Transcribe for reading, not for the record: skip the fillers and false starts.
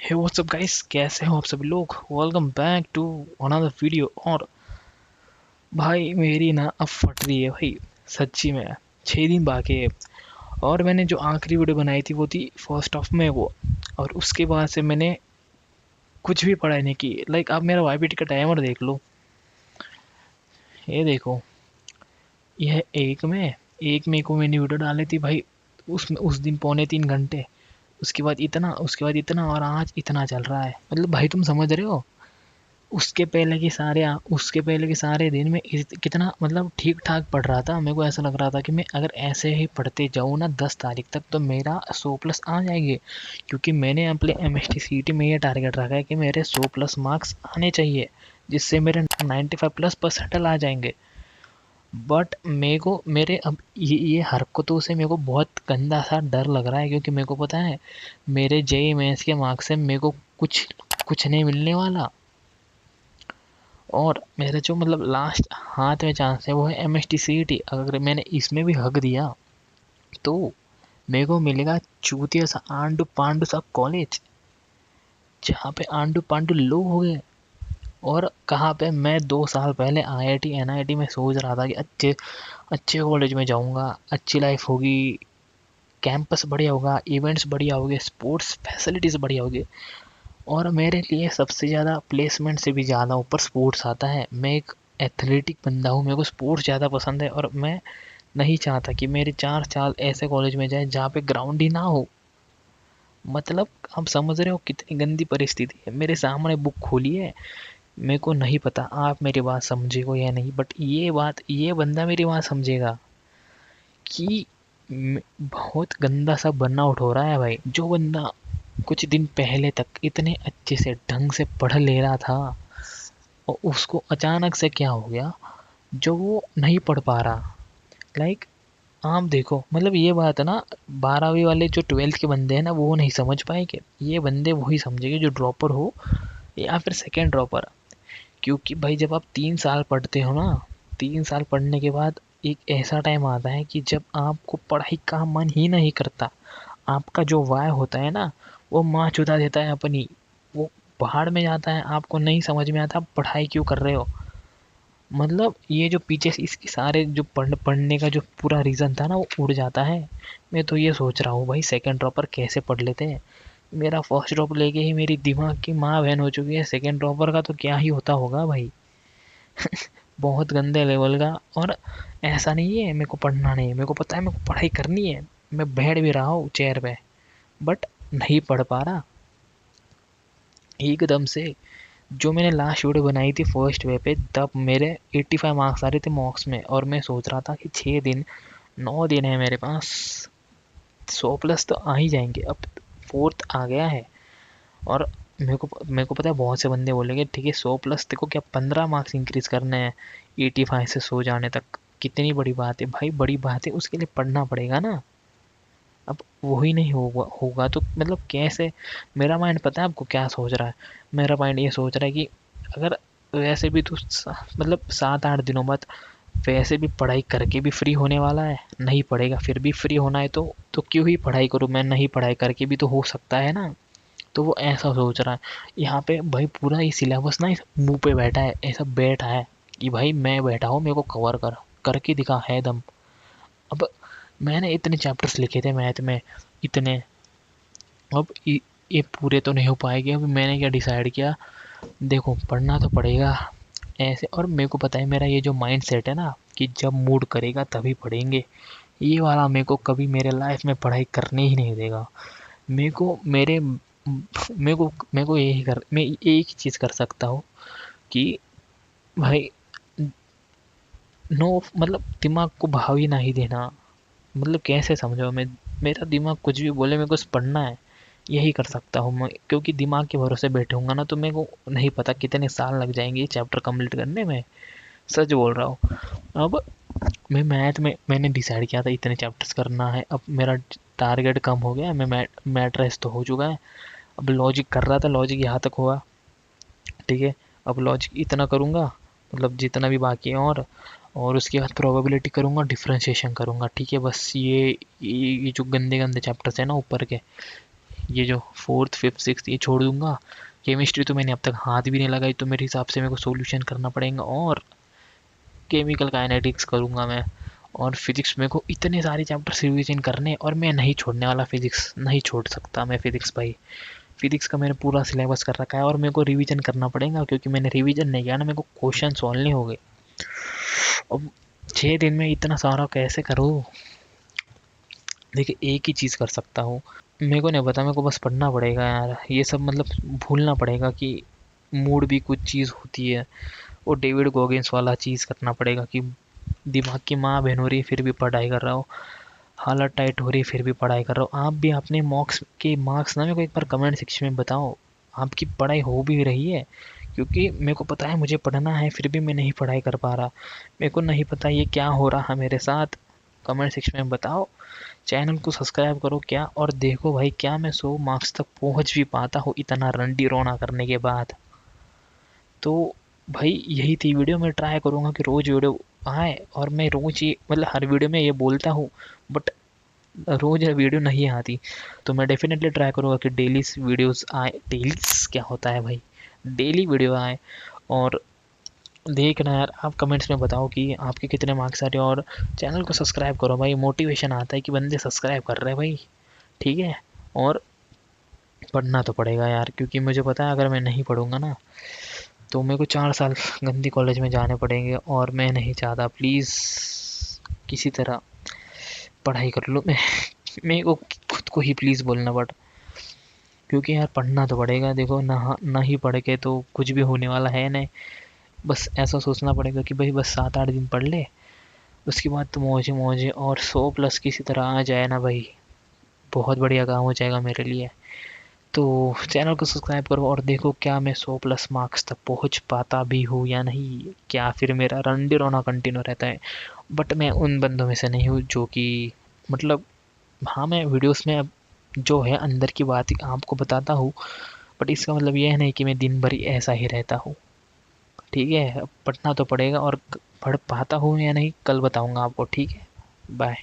हे WhatsApp guys, कैसे हो आप सभी लोग। Welcome back to another video. और भाई मेरी ना अब फट रही है भाई, सच्ची में। 6 दिन बाकी है। और मैंने जो आखिरी वीडियो बनाई थी वो थी फर्स्ट ऑफ में वो। और उसके बाद से मैंने कुछ भी पढ़ाई नहीं की। लाइक आप मेरा वाईपीटी का टाइमर देख लो, ये देखो। यह एक में को मैंने वीडियो डाली थी भाई। उसमें उस दिन 2.75 घंटे। उसके बाद इतना और आज इतना चल रहा है। मतलब भाई तुम समझ रहे हो। उसके पहले के सारे दिन में कितना मतलब ठीक ठाक पढ़ रहा था। मेरे को ऐसा लग रहा था कि मैं अगर ऐसे ही पढ़ते जाऊँ ना 10 तारीख तक तो मेरा 100+ आ जाएंगे। क्योंकि मैंने अपने MST CET में ये टारगेट रखा है कि मेरे 100+ मार्क्स आने चाहिए, जिससे मेरे 95+ परसेंटाइल आ जाएंगे। बट मेरे को मेरे अब ये हरकतों से मेरे को बहुत गंदा सा डर लग रहा है, क्योंकि मेरे को पता है मेरे JEE मेंस के मार्क्स से मेरे को कुछ कुछ नहीं मिलने वाला। और मेरे जो मतलब लास्ट हाथ में चांस है वो है MST CET। अगर मैंने इसमें भी हक दिया तो मेरे को मिलेगा चूतिया सा आंडू पांडू सा कॉलेज, जहाँ पे आंडू पांडू लोग हो गए। और कहाँ पे मैं 2 साल पहले IIT NIT में सोच रहा था कि अच्छे अच्छे कॉलेज में जाऊँगा, अच्छी लाइफ होगी, कैंपस बढ़िया होगा, इवेंट्स बढ़िया होंगे, स्पोर्ट्स फैसिलिटीज़ बढ़िया होगी। और मेरे लिए सबसे ज़्यादा प्लेसमेंट से भी ज़्यादा ऊपर स्पोर्ट्स आता है। मैं एक एथलेटिक बंदा हूँ, मेरे को स्पोर्ट्स ज़्यादा पसंद है। और मैं नहीं चाहता कि मेरे 4 साल ऐसे कॉलेज में जाए जहाँ पे ग्राउंड ही ना हो। मतलब आप समझ रहे हो कितनी गंदी परिस्थिति है। मेरे सामने बुक खोली है, मेरे को नहीं पता आप मेरी बात समझेगा या नहीं, बट ये बंदा मेरी बात समझेगा कि बहुत गंदा सा बर्नआउट हो रहा है भाई। जो बंदा कुछ दिन पहले तक इतने अच्छे से ढंग से पढ़ ले रहा था और उसको अचानक से क्या हो गया जो वो नहीं पढ़ पा रहा। लाइक आप देखो, मतलब ये बात है ना, 12वीं वाले जो 12th के बंदे हैं ना वो नहीं समझ पाएंगे। ये बंदे वही समझेंगे जो ड्रॉपर हो या फिर सेकेंड ड्रॉपर। क्योंकि भाई जब आप 3 साल पढ़ते हो ना, 3 साल पढ़ने के बाद एक ऐसा टाइम आता है कि जब आपको पढ़ाई का मन ही नहीं करता। आपका जो वाय होता है ना, वो माँ चुदा देता है अपनी, वो पहाड़ में जाता है। आपको नहीं समझ में आता आप पढ़ाई क्यों कर रहे हो। मतलब ये जो पीछे से इसके सारे जो पढ़ने का जो पूरा रीज़न था ना वो उड़ जाता है। मैं तो ये सोच रहा हूँ भाई सेकंड ड्रॉपर कैसे पढ़ लेते हैं। मेरा फर्स्ट ड्रॉप लेके ही मेरी दिमाग की माँ बहन हो चुकी है, सेकंड ड्रॉपर का तो क्या ही होता होगा भाई। बहुत गंदे लेवल का। और ऐसा नहीं है मेरे को पढ़ना नहीं है, मेरे को पता है मेरे को पढ़ाई करनी है। मैं बैठ भी रहा हूँ चेयर पे, बट नहीं पढ़ पा रहा एकदम से। जो मैंने लास्ट वीडियो बनाई थी फर्स्ट वे पे, तब मेरे 85 मार्क्स आ रहे थे मॉक्स में। और मैं सोच रहा था कि 6 दिन 9 दिन है मेरे पास, 100+ तो आ ही जाएंगे। अब फोर्थ आ गया है। और मेरे को पता है बहुत से बंदे बोलेंगे ठीक है 100+ देखो क्या 15 मार्क्स इंक्रीज करने हैं 85 से 100 जाने तक। कितनी बड़ी बात है भाई, बड़ी बात है, उसके लिए पढ़ना पड़ेगा ना। अब वही नहीं होगा तो मतलब कैसे। मेरा माइंड पता है आपको क्या सोच रहा है। मेरा माइंड ये सोच रहा है कि अगर वैसे भी तो मतलब 7-8 दिनों बाद वैसे भी पढ़ाई करके भी फ्री होने वाला है, नहीं पढ़ेगा फिर भी फ्री होना है तो क्यों ही पढ़ाई करूँ मैं। नहीं पढ़ाई करके भी तो हो सकता है ना। तो वो ऐसा सोच रहा है। यहाँ पे भाई पूरा ये सिलेबस ना इस मुंह पे बैठा है, ऐसा बैठा है कि भाई मैं बैठा हूँ, मेरे को कवर करके दिखा है दम। अब मैंने इतने चैप्टर्स लिखे थे मैथ में, इतने। अब ये पूरे तो नहीं हो पाएंगे। अब मैंने क्या डिसाइड किया, देखो पढ़ना तो पड़ेगा ऐसे। और मेरे को पता है मेरा ये जो माइंड सेट है ना कि जब मूड करेगा तभी पढ़ेंगे, ये वाला मेरे को कभी मेरे लाइफ में पढ़ाई करने ही नहीं देगा। मेरे को यही कर मैं एक ही चीज़ कर सकता हूँ कि भाई नो मतलब दिमाग को भाव ही नहीं देना। मतलब कैसे समझो मैं, मेरा दिमाग कुछ भी बोले मेरे को बस पढ़ना है, यही कर सकता हूँ मैं। क्योंकि दिमाग के भरोसे बैठूंगा ना तो मेरे को नहीं पता कितने साल लग जाएंगे ये चैप्टर कंप्लीट करने में। सच बोल रहा हूँ। अब मैं मैथ में मैंने डिसाइड किया था इतने चैप्टर्स करना है। अब मेरा टारगेट कम हो गया, मैं मैथ रेस्ट तो हो चुका है। अब लॉजिक कर रहा था, लॉजिक यहाँ तक हुआ, ठीक है। अब लॉजिक इतना करूँगा, मतलब जितना भी बाकी है। और उसके बाद प्रोबेबिलिटी करूँगा, डिफरेंशिएशन करूँगा, ठीक है। बस ये जो गंदे गंदे चैप्टर्स हैं ना ऊपर के, ये जो 4th 5th 6th ये छोड़ दूंगा। केमिस्ट्री तो मैंने अब तक हाथ भी नहीं लगाई, तो मेरे हिसाब से मेरे को सॉल्यूशन करना पड़ेगा, और केमिकल काइनेटिक्स करूँगा मैं। और फिजिक्स मेरे को इतने सारे चैप्टर्स रिवीजन करने, और मैं नहीं छोड़ने वाला फिजिक्स, नहीं छोड़ सकता मैं फिजिक्स भाई। फिजिक्स का मैंने पूरा सिलेबस कर रखा है, और मेरे को रिवीजन करना पड़ेगा, क्योंकि मैंने रिवीजन नहीं किया ना, मेरे को क्वेश्चन सॉल्व नहीं हो गए। अब 6 दिन में इतना सारा कैसे करूँ? देखिए एक ही चीज़ कर सकता हूँ, मेरे को नहीं पता, मेरे को बस पढ़ना पड़ेगा यार। ये सब मतलब भूलना पड़ेगा कि मूड भी कुछ चीज़ होती है। वो डेविड गोगिंस वाला चीज़ करना पड़ेगा कि दिमाग की माँ बहन हो रही है फिर भी पढ़ाई कर रहा हो, हालत टाइट हो रही है फिर भी पढ़ाई कर रहा हो। आप भी अपने मार्क्स ना मेरे को एक बार कमेंट सेक्शन में बताओ, आपकी पढ़ाई हो भी रही है? क्योंकि मेरे को पता है मुझे पढ़ना है, फिर भी मैं नहीं पढ़ाई कर पा रहा। मेरे को नहीं पता ये क्या हो रहा है मेरे साथ, कमेंट सेक्शन में बताओ। चैनल को सब्सक्राइब करो क्या, और देखो भाई क्या मैं 100 मार्क्स तक पहुंच भी पाता हूँ इतना रंडी रोना करने के बाद। तो भाई यही थी वीडियो, मैं ट्राई करूँगा कि रोज़ वीडियो आए, और मैं रोज़ ये मतलब हर वीडियो में ये बोलता हूँ, बट रोज़ वीडियो नहीं आती। तो मैं डेफिनेटली ट्राई करूँगा कि डेली वीडियोस आए, डेली क्या होता है भाई, डेली वीडियो आए। और देखना यार, आप कमेंट्स में बताओ कि आपके कितने मार्क्स आ रहे हैं, और चैनल को सब्सक्राइब करो भाई, मोटिवेशन आता है कि बंदे सब्सक्राइब कर रहे हैं भाई, ठीक है। और पढ़ना तो पड़ेगा यार, क्योंकि मुझे पता है अगर मैं नहीं पढ़ूंगा ना, तो मेरे को 4 साल गंदी कॉलेज में जाने पड़ेंगे, और मैं नहीं चाहता। प्लीज़ किसी तरह पढ़ाई कर लो। मैं मेरे को खुद को ही प्लीज़ बोलना पड़, क्योंकि यार पढ़ना तो पड़ेगा। देखो ना, ना ही पढ़ के तो कुछ भी होने वाला है नहीं। बस ऐसा सोचना पड़ेगा कि भाई बस 7-8 दिन पढ़ ले, उसके बाद तो मौजे मौजे, और 100+ किसी तरह आ जाए ना भाई, बहुत बढ़िया काम हो जाएगा मेरे लिए। तो चैनल को सब्सक्राइब करो, और देखो क्या मैं 100+ मार्क्स तक पहुंच पाता भी हूँ या नहीं, क्या फिर मेरा रंडी रोना कंटिन्यू रहता है। बट मैं उन बंदों में से नहीं हूँ जो कि मतलब, हाँ मैं वीडियोस में अब जो है अंदर की बात आपको बताता हूँ, बट इसका मतलब यह नहीं कि मैं दिन भर ही ऐसा ही रहता हूँ, ठीक है। अब पढ़ना तो पड़ेगा, और पढ़ पाता हूँ या नहीं कल बताऊँगा आपको, ठीक है। बाय।